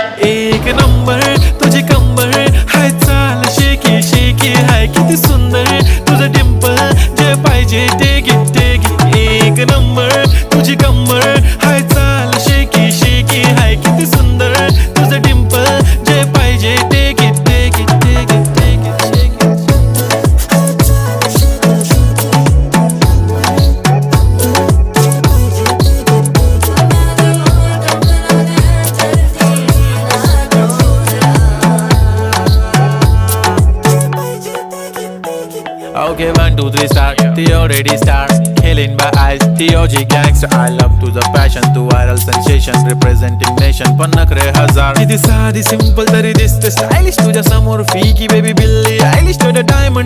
एक नंबर तुझी कंबर हाय, चाल शेकी शेकी हाय, किती सुंदर तुझं डिंपल, जे पाहिजे ते घे ते घे. एक नंबर तुझी कंबर हाय, चाल शेकी शेकी हाय, किती सुंदर तुझं डिंपल, जे पाहिजे ते घे ते घे ते घे ते घे. Okay, 1, 2, 3 start. The already start. Killing by eyes. The OG gangster. I love to the passion, to viral sensation, representing nation. पन्नकरे हजार. किती साधी simple तरी दिसते stylish तुझ्या समोर. फीकी baby बिल्ली. Stylish to the diamond